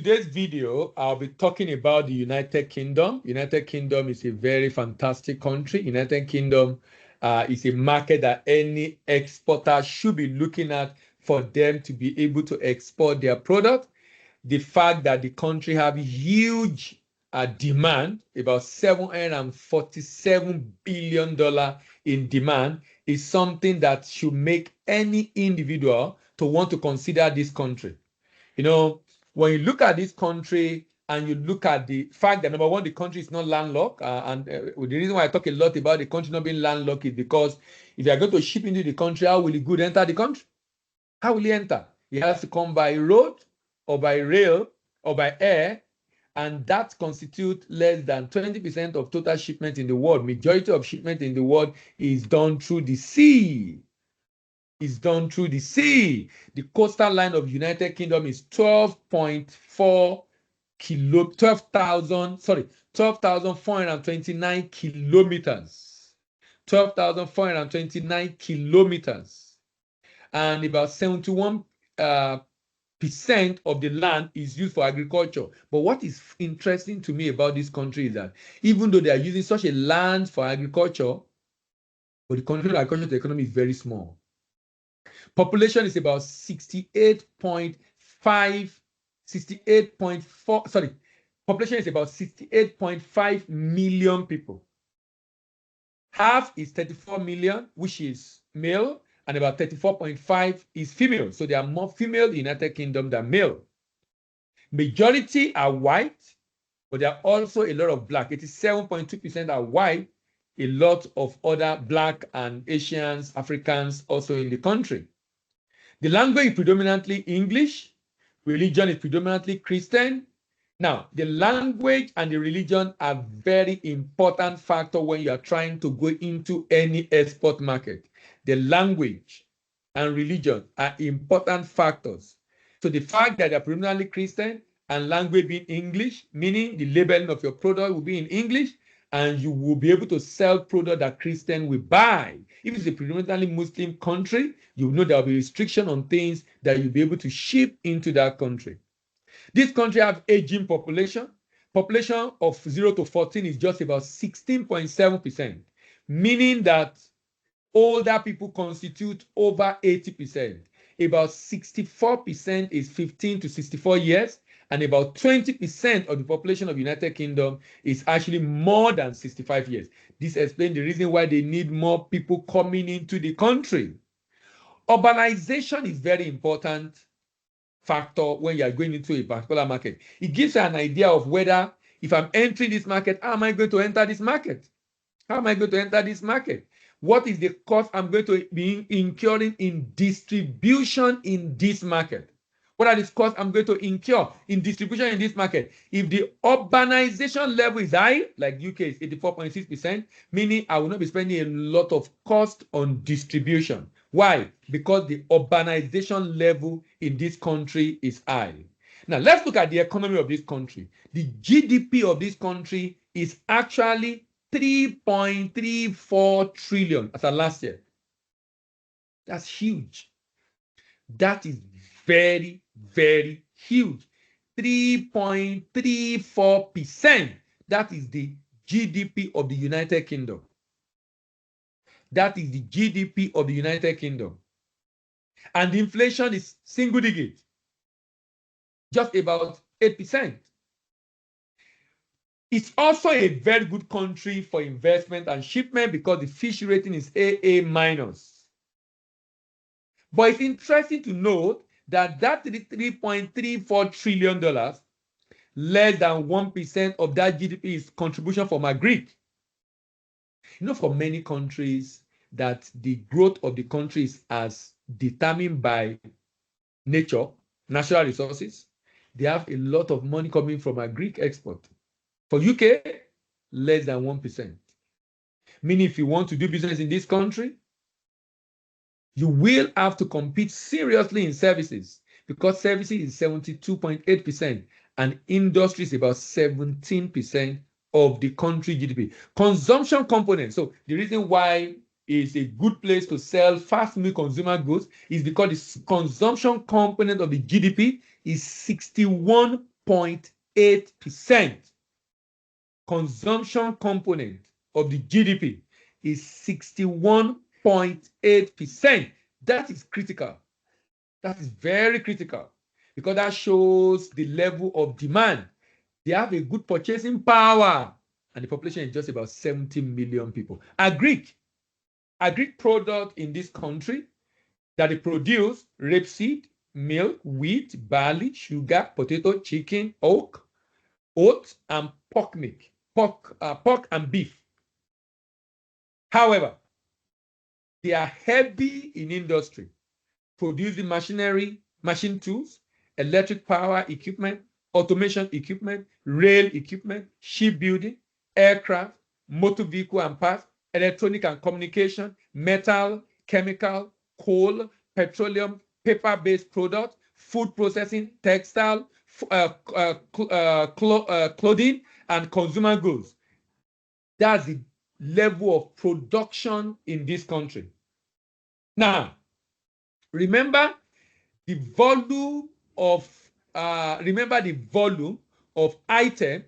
today's video, I'll be talking about the United Kingdom. United Kingdom is a very fantastic country. United Kingdom is a market that any exporter should be looking at for them to be able to export their product. The fact that the country have huge demand, about $747 billion in demand, is something that should make any individual to want to consider this country. You know, when you look at this country and you look at the fact that, number one, the country is not landlocked. The reason why I talk a lot about the country not being landlocked is because if you are going to ship into the country, how will the good enter the country? How will he enter? He has to come by road or by rail or by air, and that constitutes less than 20% of total shipment in the world. Majority of shipment in the world is done through the sea. The coastal line of United Kingdom is 12,429 kilometers. 12,429 kilometers. And about 71% of the land is used for agriculture. But what is interesting to me about this country is that even though they are using such a land for agriculture, but the country's agricultural economy is very small. Population is about 68.5 million people. Half is 34 million, which is male, and about 34.5 is female. So there are more female in the United Kingdom than male. Majority are white, but there are also a lot of black. 87.2% are white, a lot of other black and Asians, Africans also in the country. The language is predominantly English. Religion is predominantly Christian. Now, the language and the religion are very important factor when you are trying to go into any export market. The language and religion are important factors. So the fact that they're predominantly Christian and language being English, meaning the labeling of your product will be in English, and you will be able to sell product that Christian will buy. If it's a predominantly Muslim country, you know there will be restriction on things that you'll be able to ship into that country. This country have aging population. Population of 0 to 14 is just about 16.7%, meaning that older people constitute over 80%. About 64% is 15 to 64 years, and about 20% of the population of United Kingdom is actually more than 65 years. This explains the reason why they need more people coming into the country. Urbanization is very important factor when you are going into a particular market. It gives you an idea of whether, if I'm entering this market, how am I going to enter this market? How am I going to enter this market? What is the cost I'm going to be incurring in distribution in this market? What are the costs I'm going to incur in distribution in this market? If the urbanization level is high, like UK is 84.6%, meaning I will not be spending a lot of cost on distribution. Why? Because the urbanization level in this country is high. Now, let's look at the economy of this country. The GDP of this country is actually 3.34 trillion as of last year. That's huge. That is very, very huge. 3.34%. That is the GDP of the United Kingdom. That is the GDP of the United Kingdom. And the inflation is single digit, just about 8%. It's also a very good country for investment and shipment because the fish rating is AA-. But it's interesting to note that $3.34 trillion, less than 1% of that GDP is contribution from agri. You know, for many countries, that the growth of the country is as determined by nature, natural resources. They have a lot of money coming from agri export. For UK, less than 1%. Meaning if you want to do business in this country, you will have to compete seriously in services because services is 72.8% and industry is about 17% of the country GDP. Consumption component. So the reason why it's a good place to sell fast-moving consumer goods is because the consumption component of the GDP is 61 7.8%. Consumption component of the GDP is 61.8%. That is critical. That is very critical because that shows the level of demand. They have a good purchasing power, and the population is just about 70 million people. Agric product in this country that they produce: rapeseed, milk, wheat, barley, sugar, potato, chicken, oats, and pork and beef. However, they are heavy in industry, producing machinery, machine tools, electric power equipment, automation equipment, rail equipment, shipbuilding, aircraft, motor vehicle and parts, electronic and communication, metal, chemical, coal, petroleum, paper-based products, food processing, textile, clothing, and consumer goods. That's the level of production in this country. Now, remember the volume of item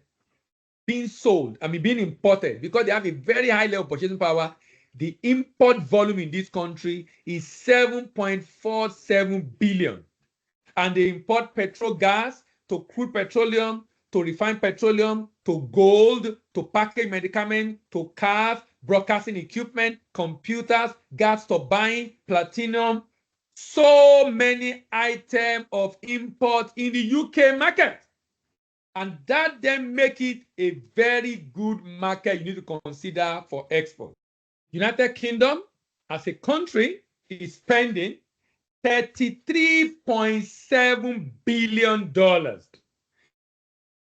being sold, being imported, because they have a very high level of purchasing power. The import volume in this country is 7.47 billion, and they import petrol gas, to crude petroleum, to refined petroleum, to gold, to packaged medicament, to cars, broadcasting equipment, computers, gas turbine, platinum. So many items of import in the UK market. And that then make it a very good market you need to consider for export. United Kingdom, as a country, is spending $33.7 billion.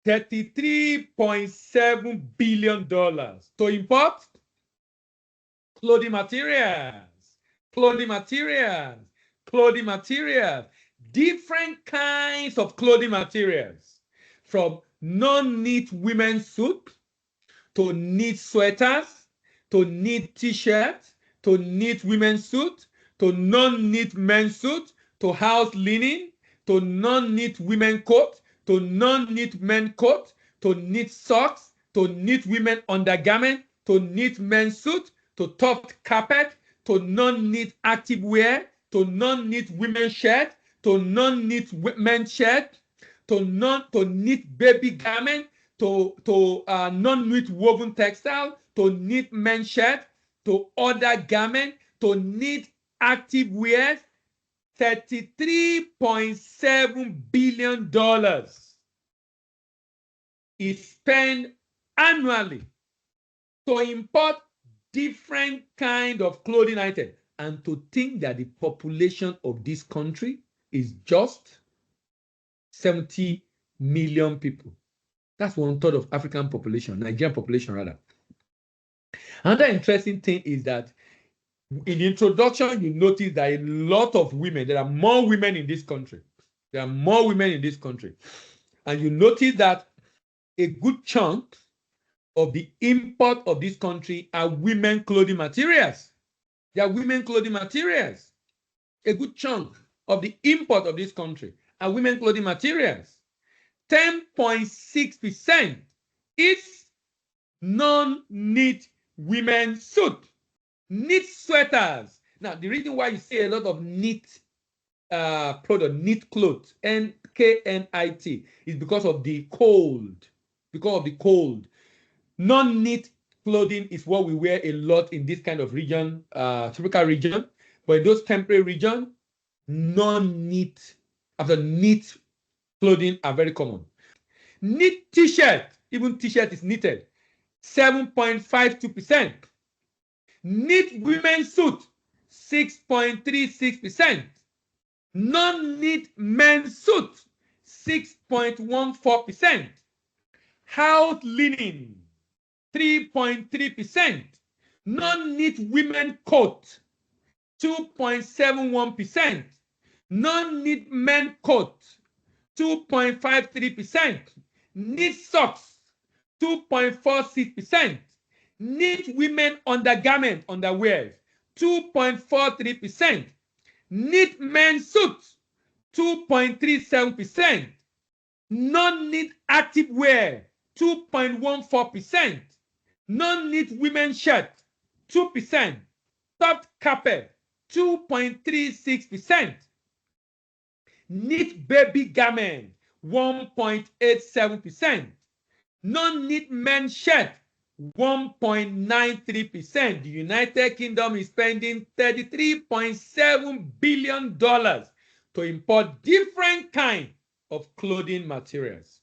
$33.7 billion to import clothing materials, different kinds of clothing materials, from non-knit women's suit, to knit sweaters, to knit t-shirts, to knit women's suit, to non-knit men's suit, to house linen, to non-knit women coat, to non-knit men coat, to knit socks, to knit women undergarment, to knit men's suit, to tuft carpet, to non-knit active wear, to non-knit women's shirt, to non-knit men's shirt, to knit baby garment, to non-knit woven textile, to knit men's shirt, to other garment, to knit active wear. $33.7 billion is spent annually to import different kind of clothing items. And to think that the population of this country is just 70 million people. That's 1/3 of African population, Nigerian population rather. Another interesting thing is that in the introduction, you notice that a lot of women, there are more women in this country. And you notice that a good chunk of the import of this country are women clothing materials. They are women clothing materials. A good chunk of the import of this country are women clothing materials. 10.6% is non-knit women's suit. Knit sweaters. Now, the reason why you see a lot of knit knit clothes, NKNIT, is because of the cold. Non-knit clothing is what we wear a lot in this kind of region, tropical region. But in those temperate regions, non-knit, knit clothing are very common. Knit t-shirt, even t-shirt is knitted, 7.52%. Knit women's suit, 6.36%. Non-knit men's suit, 6.14%. House linen, 3.3%. Non-knit women coat, 2.71%. Non-knit men coat, 2.53%. Knit socks, 2.46%. Knit women underwear, 2.43%. Knit men's suits, 2.37%. Non-knit active wear, 2.14%. Non-knit women's shirt, 2%. Soft carpet, 2.36%. Knit baby garment, 1.87%. Non-knit men's shirt, 1.93%. The United Kingdom is spending $33.7 billion to import different kinds of clothing materials.